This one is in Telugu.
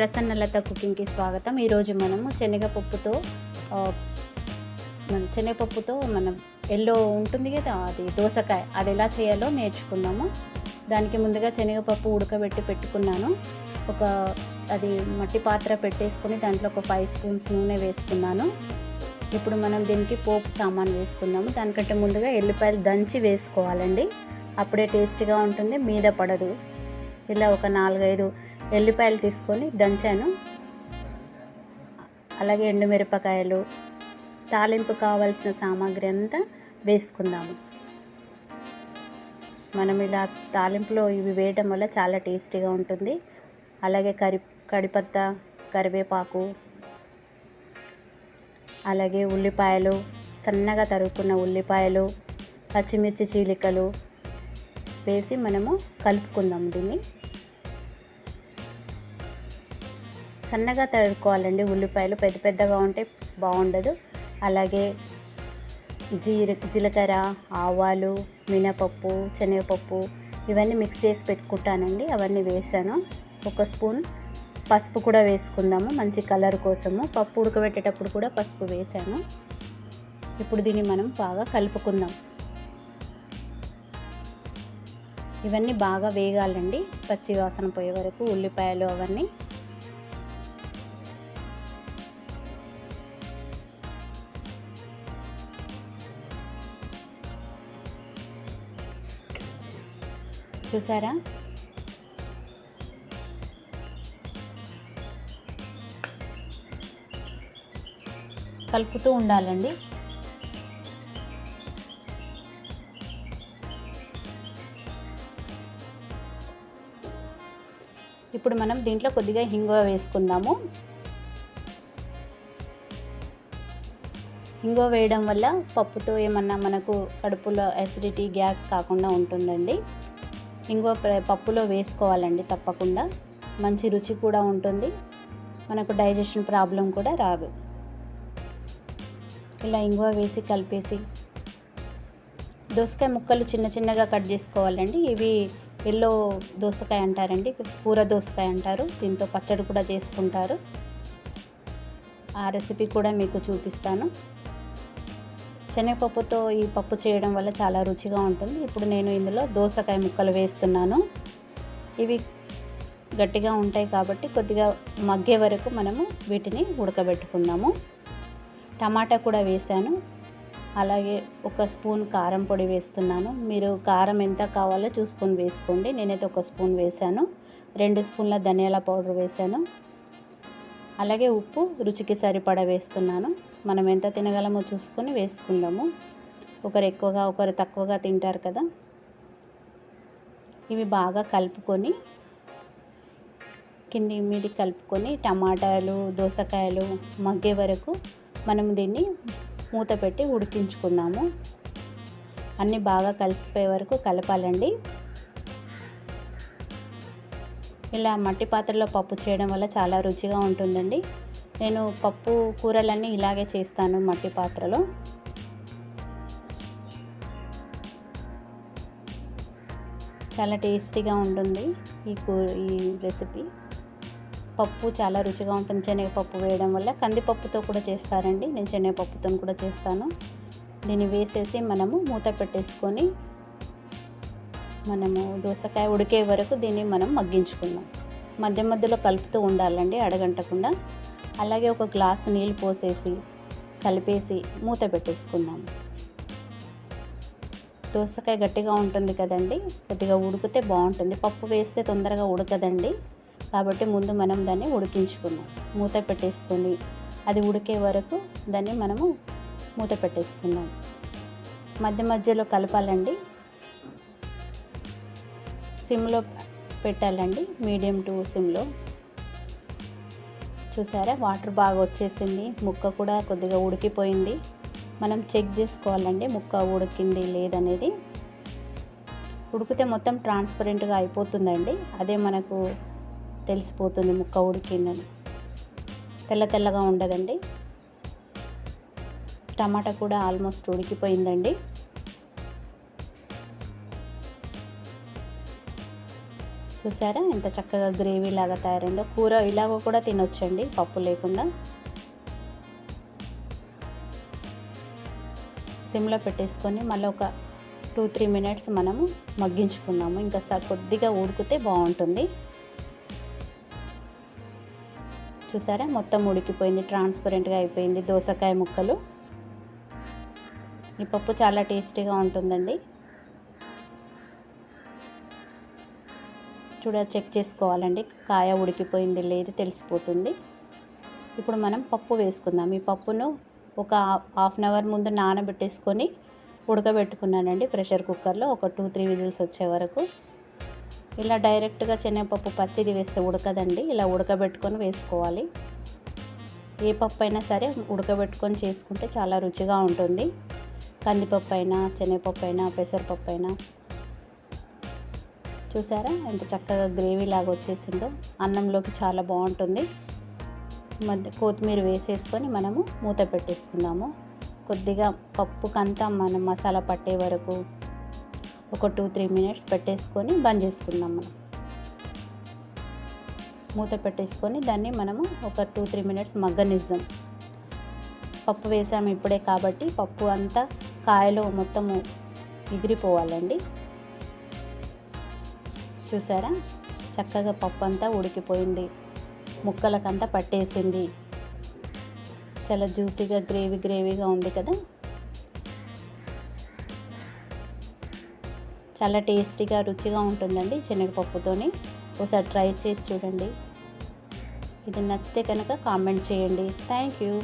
ప్రసన్నలత కుకింగ్కి స్వాగతం. ఈరోజు మనము శనగపప్పుతో మనం ఎల్లో ఉంటుంది కదా, అది దోసకాయ, అది ఎలా చేయాలో నేర్చుకుందాము. దానికి ముందుగా శనగపప్పు ఉడకబెట్టి పెట్టుకున్నాను. అది మట్టి పాత్ర పెట్టేసుకొని దాంట్లో ఒక 5 స్పూన్స్ నూనె వేసుకున్నాను. ఇప్పుడు మనం దీనికి పోపు సామాన్ వేసుకుందాము. దానికంటే ముందుగా ఎల్లిపాయలు దంచి వేసుకోవాలండి, అప్పుడే టేస్టీగా ఉంటుంది, మీద పడదు. ఇలా ఒక 4-5 ఎల్లిపాయలు తీసుకొని దంచాను. అలాగే ఎండుమిరపకాయలు, తాలింపు కావాల్సిన సామాగ్రి అంతా వేసుకుందాము. మనం ఇలా తాలింపులో ఇవి వేయడం వల్ల చాలా టేస్టీగా ఉంటుంది. అలాగే కడిపత్త, కరివేపాకు, అలాగే ఉల్లిపాయలు, సన్నగా తరుగుకున్న ఉల్లిపాయలు, పచ్చిమిర్చి చీలికలు వేసి మనము కలుపుకుందాం. దీన్ని సన్నగా తరుక్కోవాలండి. ఉల్లిపాయలు పెద్ద పెద్దగా ఉంటే బాగుండదు. అలాగే జీలకర్ర, ఆవాలు, మినపప్పు, శనగపప్పు ఇవన్నీ మిక్స్ చేసి పెట్టుకుంటానండి. అవన్నీ వేసాను. 1 స్పూన్ పసుపు కూడా వేసుకుందాము, మంచి కలర్ కోసము. పప్పు ఉడకబెట్టేటప్పుడు కూడా పసుపు వేసాను. ఇప్పుడు దీన్ని మనం బాగా కలుపుకుందాం. ఇవన్నీ బాగా వేగాలండి, పచ్చి వాసన పోయే వరకు ఉల్లిపాయలు అవన్నీ. చూసారా, కలుపుతూ ఉండాలండి. ఇప్పుడు మనం దీంట్లో కొద్దిగా ఇంగువ వేసుకుందాము. ఇంగువ వేయడం వల్ల పప్పుతో ఏమన్నా మనకు కడుపులో అసిడిటీ, గ్యాస్ కాకుండా ఉంటుందండి. ఇంగువ పప్పులో వేసుకోవాలండి తప్పకుండా. మంచి రుచి కూడా ఉంటుంది, మనకు డైజెషన్ ప్రాబ్లం కూడా రాదు. ఇలా ఇంగువ వేసి కలిపేసి దోసకాయ ముక్కలు చిన్న చిన్నగా కట్ చేసుకోవాలండి. ఇవి ఎల్లో దోసకాయ అంటారండి, కూర దోసకాయ అంటారు. దీంతో పచ్చడి కూడా చేసుకుంటారు. ఆ రెసిపీ కూడా మీకు చూపిస్తాను. శనగపప్పుతో ఈ పప్పు చేయడం వల్ల చాలా రుచిగా ఉంటుంది. ఇప్పుడు నేను ఇందులో దోసకాయ ముక్కలు వేస్తున్నాను. ఇవి గట్టిగా ఉంటాయి కాబట్టి కొద్దిగా మగ్గే వరకు మనము వీటిని ఉడకబెట్టుకుందాము. టమాటా కూడా వేసాను. అలాగే 1 స్పూన్ కారం పొడి వేస్తున్నాను. మీరు కారం ఎంత కావాలో చూసుకొని వేసుకోండి. నేనైతే 1 స్పూన్ వేసాను. 2 స్పూన్ల ధనియాల పౌడర్ వేసాను. అలాగే ఉప్పు రుచికి సరిపడా వేస్తున్నాను. మనం ఎంత తినగలమో చూసుకొని వేసుకుందాము. ఒకరు ఎక్కువగా ఒకరు తక్కువగా తింటారు కదా. ఇవి బాగా కలుపుకొని కింది మీది కలుపుకొని టమాటాలు, దోసకాయలు మగ్గే వరకు మనం దీన్ని మూత పెట్టి ఉడికించుకుందాము. అన్నీ బాగా కలిసిపోయే వరకు కలపాలండి. ఇలా మట్టి పాత్రలో పప్పు చేయడం వల్ల చాలా రుచిగా ఉంటుందండి. నేను పప్పు కూరలన్నీ ఇలాగే చేస్తాను మట్టి పాత్రలో. చాలా టేస్టీగా ఉంటుంది ఈ రెసిపీ. పప్పు చాలా రుచిగా ఉంటుంది శనగపప్పు వేయడం వల్ల. కందిపప్పుతో కూడా చేస్తారండి, నేను శనగపప్పుతో కూడా చేస్తాను. దీన్ని వేసేసి మనము మూత పెట్టేసుకొని మనము దోసకాయ ఉడికే వరకు దీన్ని మనం మగ్గించుకుందాం. మధ్య మధ్యలో కలుపుతూ ఉండాలండి, అడగంటకుండా. అలాగే 1 గ్లాసు నీళ్ళు పోసేసి కలిపేసి మూత పెట్టేసుకుందాం. దోసకాయ గట్టిగా ఉంటుంది కదండి, కొద్దిగా ఉడికితే బాగుంటుంది. పప్పు వేస్తే తొందరగా ఉడకదండి, కాబట్టి ముందు మనం దాన్ని ఉడికించుకుందాం. మూత పెట్టేసుకొని అది ఉడికే వరకు దాన్ని మనము మూత పెట్టేసుకుందాం. మధ్య మధ్యలో కలపాలండి, సిమ్లో పెట్టాలండి, మీడియం టు సిమ్లో. చూసారా, వాటర్ బాగా వచ్చేసింది, ముక్క కూడా కొద్దిగా ఉడికిపోయింది. మనం చెక్ చేసుకోవాలండి ముక్క ఉడికింది లేదనేది. ఉడికితే మొత్తం ట్రాన్స్పరెంట్గా అయిపోతుందండి, అదే మనకు తెలిసిపోతుంది ముక్క ఉడికిందని. తెల్ల తెల్లగా ఉండదండి. టమాటా కూడా ఆల్మోస్ట్ ఉడికిపోయిందండి. చూసారా ఎంత చక్కగా గ్రేవీ లాగా తయారైందో. కూర ఇలాగ కూడా తినొచ్చండి పప్పు లేకుండా. సిమ్లో పెట్టేసుకొని మళ్ళీ ఒక 2-3 మినిట్స్ మనము మగ్గించుకుందాము. ఇంకా కొద్దిగా ఉడికితే బాగుంటుంది. చూసారా మొత్తం ఉడికిపోయింది, ట్రాన్స్పరెంట్గా అయిపోయింది దోసకాయ ముక్కలు. ఈ పప్పు చాలా టేస్టీగా ఉంటుందండి. చెక్ చేసుకోవాలండి, కాయ ఉడికిపోయింది లేదు తెలిసిపోతుంది. ఇప్పుడు మనం పప్పు వేసుకుందాం. ఈ పప్పును ఒక హాఫ్ అన్ అవర్ ముందు నానబెట్టేసుకొని ఉడకబెట్టుకున్నానండి ప్రెషర్ కుక్కర్లో. ఒక 2-3 విజిల్స్ వచ్చే వరకు. ఇలా డైరెక్ట్గా శనగపప్పు పచ్చిది వేస్తే ఉడకదండి, ఇలా ఉడకబెట్టుకొని వేసుకోవాలి. ఏ పప్పు అయినా సరే ఉడకబెట్టుకొని చేసుకుంటే చాలా రుచిగా ఉంటుంది. కందిపప్పు అయినా, శనగపప్పు అయినా, పెసరపప్పు అయినా. చూసారా ఎంత చక్కగా గ్రేవీ లాగా వచ్చేసిందో. అన్నంలోకి చాలా బాగుంటుంది. కొత్తిమీర వేసేసుకొని మనము మూత పెట్టేసుకుందాము. కొద్దిగా పప్పుకంతా మనం మసాలా పట్టే వరకు ఒక 2-3 మినిట్స్ పెట్టేసుకొని బంద్ చేసుకుందాం. మనం మూత పెట్టేసుకొని దాన్ని మనము ఒక 2-3 మినిట్స్ మగ్గనిద్దాం. పప్పు వేసాము ఇప్పుడే కాబట్టి పప్పు అంతా కాయలో మొత్తము ఎగిరిపోవాలండి. చూసారా చక్కగా పప్పు అంతా ఉడికిపోయింది, ముక్కలకంతా పట్టేసింది. చాలా జ్యూసీగా గ్రేవీగా ఉంది కదా. చాలా టేస్టీగా రుచిగా ఉంటుందండి శనగపప్పుతోని. ఒకసారి ట్రై చేసి చూడండి. ఇది నచ్చితే కనుక కామెంట్ చేయండి. Thank you.